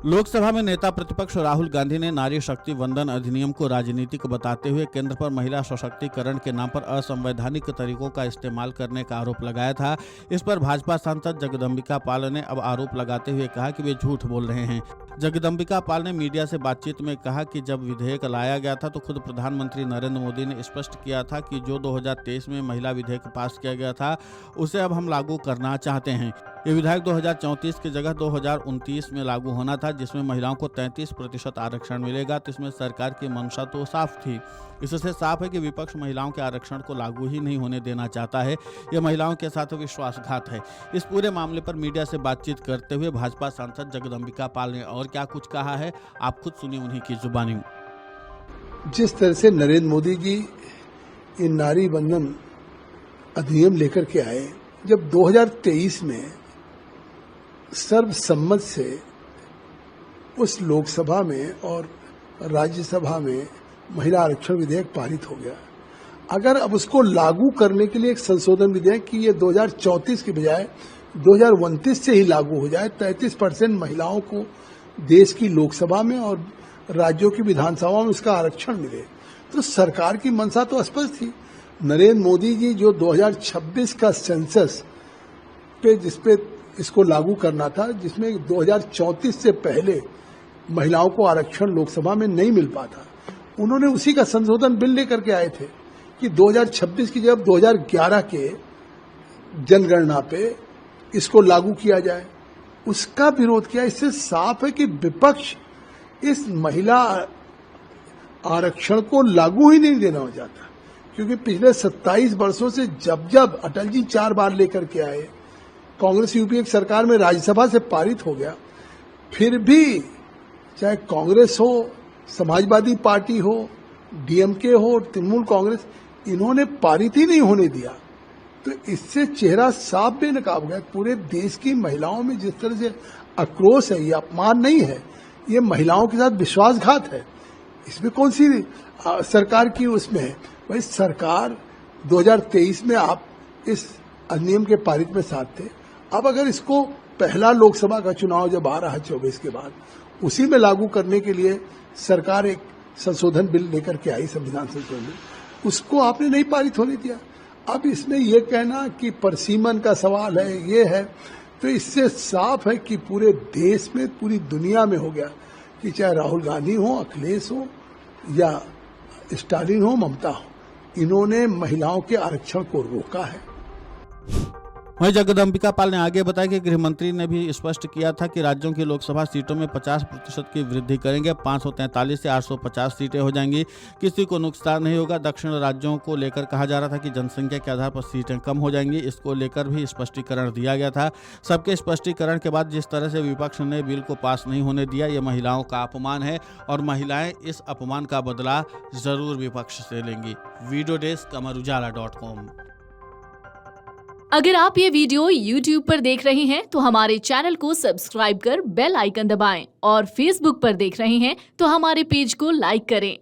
लोकसभा में नेता प्रतिपक्ष राहुल गांधी ने नारी शक्ति वंदन अधिनियम को राजनीतिक बताते हुए केंद्र पर महिला सशक्तिकरण के नाम पर असंवैधानिक तरीकों का इस्तेमाल करने का आरोप लगाया था। इस पर भाजपा सांसद जगदम्बिका पाल ने अब आरोप लगाते हुए कहा कि वे झूठ बोल रहे हैं। जगदम्बिका पाल ने मीडिया से बातचीत में कहा कि जब विधेयक लाया गया था तो खुद प्रधानमंत्री नरेंद्र मोदी ने स्पष्ट किया था कि जो 2023 में महिला विधेयक पास किया गया था उसे अब हम लागू करना चाहते हैं। ये विधेयक 2034 की जगह 2029 में लागू होना था, जिसमें महिलाओं को 33% आरक्षण मिलेगा। तो इसमें सरकार की मंशा तो साफ थी। इससे साफ है कि विपक्ष महिलाओं के आरक्षण को लागू ही नहीं होने देना चाहता है। यह महिलाओं के साथ विश्वासघात है। इस पूरे मामले पर मीडिया से बातचीत करते हुए भाजपा सांसद जगदम्बिका पाल ने और क्या कुछ कहा है, आप खुद सुनिए उन्हीं की जुबानी। जिस तरह से नरेंद्र मोदी जी ये नारी बंधन अधिनियम लेकर के आए, जब 2023 में सर्वसम्मत से उस लोकसभा में और राज्यसभा में महिला आरक्षण विधेयक पारित हो गया, अगर अब उसको लागू करने के लिए एक संशोधन विधेयक कि ये 2034 के बजाय 2029 से ही लागू हो जाए, 33% महिलाओं को देश की लोकसभा में और राज्यों की विधानसभा में उसका आरक्षण मिले, तो सरकार की मंशा तो स्पष्ट थी। नरेंद्र मोदी जी जो 2026 का सेंसस पे जिसपे इसको लागू करना था, जिसमें 2034 से पहले महिलाओं को आरक्षण लोकसभा में नहीं मिल पाता, उन्होंने उसी का संशोधन बिल लेकर के आए थे कि 2026 की जब 2011 के जनगणना पे इसको लागू किया जाए। उसका विरोध किया। इससे साफ है कि विपक्ष इस महिला आरक्षण को लागू ही नहीं देना हो जाता, क्योंकि पिछले 27 वर्षों से जब जब अटल जी 4 बार लेकर के आए, कांग्रेस यूपीए की सरकार में राज्यसभा से पारित हो गया, फिर भी चाहे कांग्रेस हो, समाजवादी पार्टी हो, डीएमके हो, तृणमूल कांग्रेस, इन्होंने पारित ही नहीं होने दिया। तो इससे चेहरा साफ बेनकाब हो गया। पूरे देश की महिलाओं में जिस तरह से आक्रोश है, ये अपमान नहीं है, ये महिलाओं के साथ विश्वासघात है। इसमें कौन सी सरकार की उसमें है? भाई सरकार 2023 में आप इस अधिनियम के पारित में साथ थे। अब अगर इसको पहला लोकसभा का चुनाव जब आ रहा है 24 के बाद, उसी में लागू करने के लिए सरकार एक संशोधन बिल लेकर के आई, संविधान संशोधन, उसको आपने नहीं पारित होने दिया। अब इसमें यह कहना कि परसीमन का सवाल है, ये है, तो इससे साफ है कि पूरे देश में, पूरी दुनिया में हो गया कि चाहे राहुल गांधी हो, अखिलेश हो या स्टालिन हो, ममता हो, इन्होंने महिलाओं के आरक्षण को रोका है। वहीं जगदम्बिका पाल ने आगे बताया कि गृह मंत्री ने भी स्पष्ट किया था कि राज्यों की लोकसभा सीटों में 50% की वृद्धि करेंगे। 543 से 850 सीटें हो जाएंगी, किसी को नुकसान नहीं होगा। दक्षिण राज्यों को लेकर कहा जा रहा था कि जनसंख्या के आधार पर सीटें कम हो जाएंगी, इसको लेकर भी स्पष्टीकरण दिया गया था। सबके स्पष्टीकरण के बाद जिस तरह से विपक्ष ने बिल को पास नहीं होने दिया, ये महिलाओं का अपमान है और महिलाएं इस अपमान का बदला जरूर विपक्ष से लेंगी। Video desk amarujala.com। अगर आप ये वीडियो YouTube पर देख रहे हैं तो हमारे चैनल को सब्सक्राइब कर बेल आइकन दबाएं और Facebook पर देख रहे हैं तो हमारे पेज को लाइक करें।